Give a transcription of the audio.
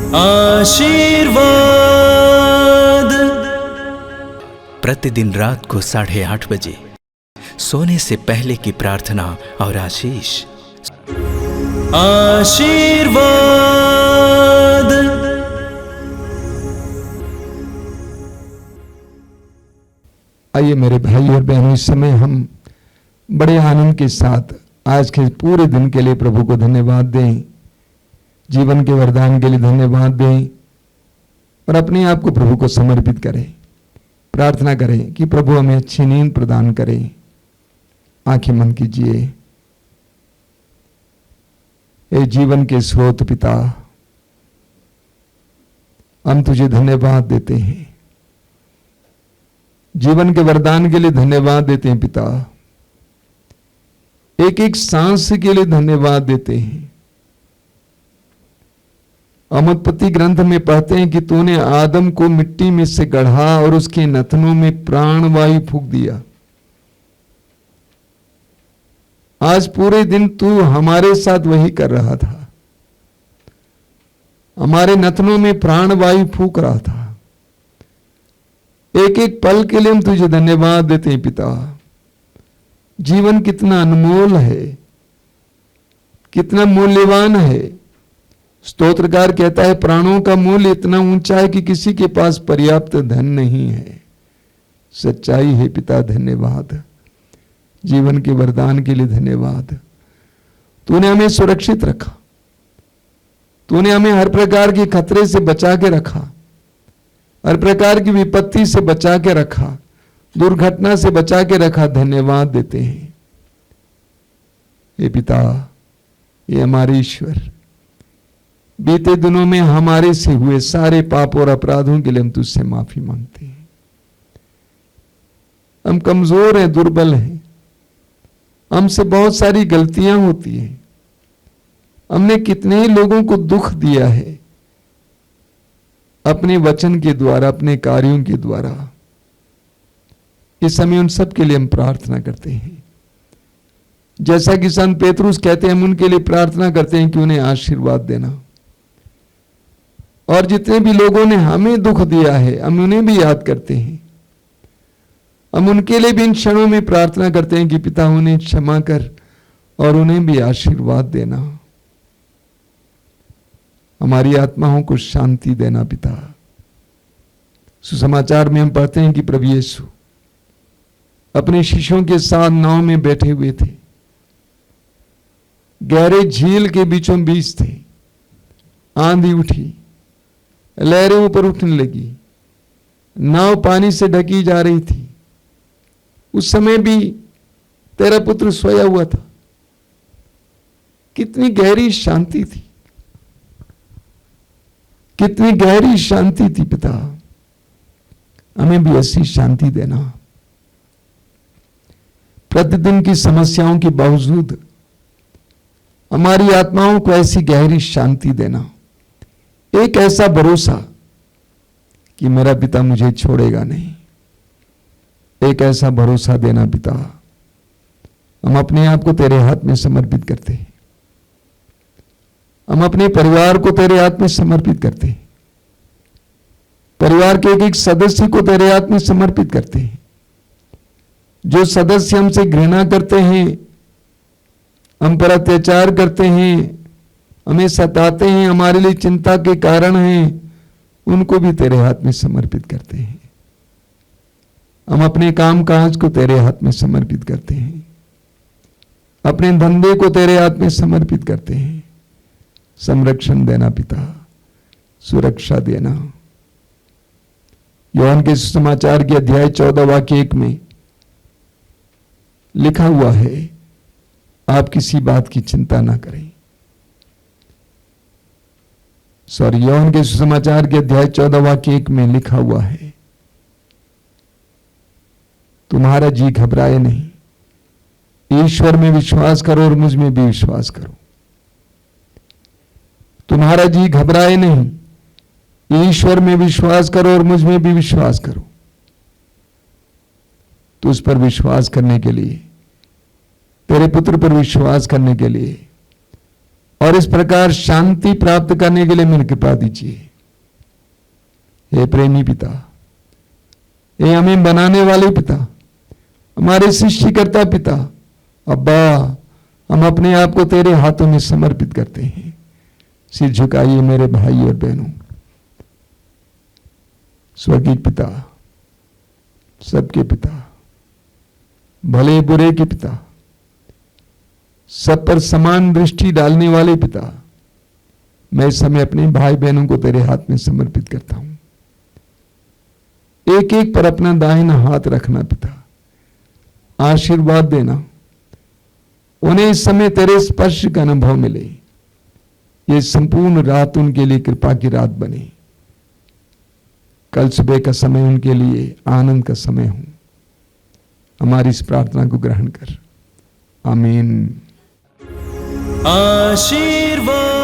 आशीर्वाद। प्रतिदिन रात को 8:30 बजे सोने से पहले की प्रार्थना और आशीष। आशीर्वाद। आइए मेरे भाई और बहनों, इस समय हम बड़े आनंद के साथ आज के पूरे दिन के लिए प्रभु को धन्यवाद दें, जीवन के वरदान के लिए धन्यवाद दें और अपने आप को प्रभु को समर्पित करें। प्रार्थना करें कि प्रभु हमें अच्छी नींद प्रदान करें। आंखें बंद कीजिए। हे जीवन के स्रोत पिता, हम तुझे धन्यवाद देते हैं, जीवन के वरदान के लिए धन्यवाद देते हैं पिता। एक एक सांस के लिए धन्यवाद देते हैं। हम उत्पत्ति ग्रंथ में पढ़ते हैं कि तूने आदम को मिट्टी में से गढ़ा और उसके नथनों में प्राणवायु फूंक दिया। आज पूरे दिन तू हमारे साथ वही कर रहा था, हमारे नथनों में प्राणवायु फूंक रहा था। एक एक पल के लिए हम तुझे धन्यवाद देते हैं पिता। जीवन कितना अनमोल है, कितना मूल्यवान है। स्तोत्रकार कहता है प्राणों का मूल्य इतना ऊंचा है कि किसी के पास पर्याप्त धन नहीं है। सच्चाई है पिता, धन्यवाद। जीवन के वरदान के लिए धन्यवाद। तूने हमें सुरक्षित रखा, तूने हमें हर प्रकार के खतरे से बचा के रखा, हर प्रकार की विपत्ति से बचा के रखा, दुर्घटना से बचा के रखा। धन्यवाद देते हैं हे पिता, ये हमारे ईश्वर। बीते दिनों में हमारे से हुए सारे पाप और अपराधों के लिए हम तुझसे माफी मांगते हैं। हम कमजोर हैं, दुर्बल हैं, हमसे बहुत सारी गलतियां होती हैं। हमने कितने ही लोगों को दुख दिया है अपने वचन के द्वारा, अपने कार्यों के द्वारा। इस समय उन सब के लिए हम प्रार्थना करते हैं। जैसा कि संत पेतरुस कहते हैं, हम उनके लिए प्रार्थना करते हैं कि उन्हें आशीर्वाद देना। और जितने भी लोगों ने हमें दुख दिया है, हम उन्हें भी याद करते हैं। हम उनके लिए भी इन क्षणों में प्रार्थना करते हैं कि पिता उन्हें क्षमा कर और उन्हें भी आशीर्वाद देना। हमारी आत्माओं को शांति देना पिता। सुसमाचार में हम पढ़ते हैं कि प्रभु यीशु अपने शिष्यों के साथ नाव में बैठे हुए थे, गहरे झील के बीचों बीच थे। आंधी उठी, लहरें ऊपर उठने लगी, नाव पानी से ढकी जा रही थी। उस समय भी तेरा पुत्र सोया हुआ था। कितनी गहरी शांति थी, कितनी गहरी शांति थी पिता। हमें भी ऐसी शांति देना। प्रतिदिन की समस्याओं के बावजूद हमारी आत्माओं को ऐसी गहरी शांति देना। एक ऐसा भरोसा कि मेरा पिता मुझे छोड़ेगा नहीं। एक ऐसा भरोसा देना पिता। हम अपने आप को तेरे हाथ में समर्पित करते हैं। हम अपने परिवार को तेरे हाथ में समर्पित करते हैं। परिवार के एक एक सदस्य को तेरे हाथ में समर्पित करते हैं। जो सदस्य हमसे घृणा करते हैं, हम पर अत्याचार करते हैं, हमें सताते हैं, हमारे लिए चिंता के कारण हैं, उनको भी तेरे हाथ में समर्पित करते हैं। हम अपने काम काज को तेरे हाथ में समर्पित करते हैं। अपने धंधे को तेरे हाथ में समर्पित करते हैं। संरक्षण देना पिता, सुरक्षा देना। यूहन्ना के सुसमाचार के अध्याय 14 वाक्य 1 में लिखा हुआ है, आप किसी बात की चिंता ना करें। यूहन्ना के सुसमाचार के अध्याय 14 वाक्य 1 में लिखा हुआ है, तुम्हारा जी घबराए नहीं, ईश्वर में विश्वास करो और मुझ में भी विश्वास करो। तुम्हारा जी घबराए नहीं, ईश्वर में विश्वास करो और मुझ में भी विश्वास करो। तो उस पर विश्वास करने के लिए, तेरे पुत्र पर विश्वास करने के लिए और इस प्रकार शांति प्राप्त करने के लिए मेरी कृपा दीजिए। हे प्रेमी पिता, हे हमें बनाने वाले पिता, हमारे सृष्टिकर्ता पिता, अब्बा, हम अपने आप को तेरे हाथों में समर्पित करते हैं। सिर झुकाइए मेरे भाई और बहनों। स्वर्गीय पिता, सबके पिता, भले बुरे के पिता, सब पर समान दृष्टि डालने वाले पिता, मैं इस समय अपने भाई बहनों को तेरे हाथ में समर्पित करता हूं। एक एक पर अपना दाहिना हाथ रखना पिता, आशीर्वाद देना, उन्हें इस समय तेरे स्पर्श का अनुभव मिले। ये संपूर्ण रात उनके लिए कृपा की रात बने। कल सुबह का समय उनके लिए आनंद का समय हो। हमारी इस प्रार्थना को ग्रहण कर। आमीन। आशीर्वाद।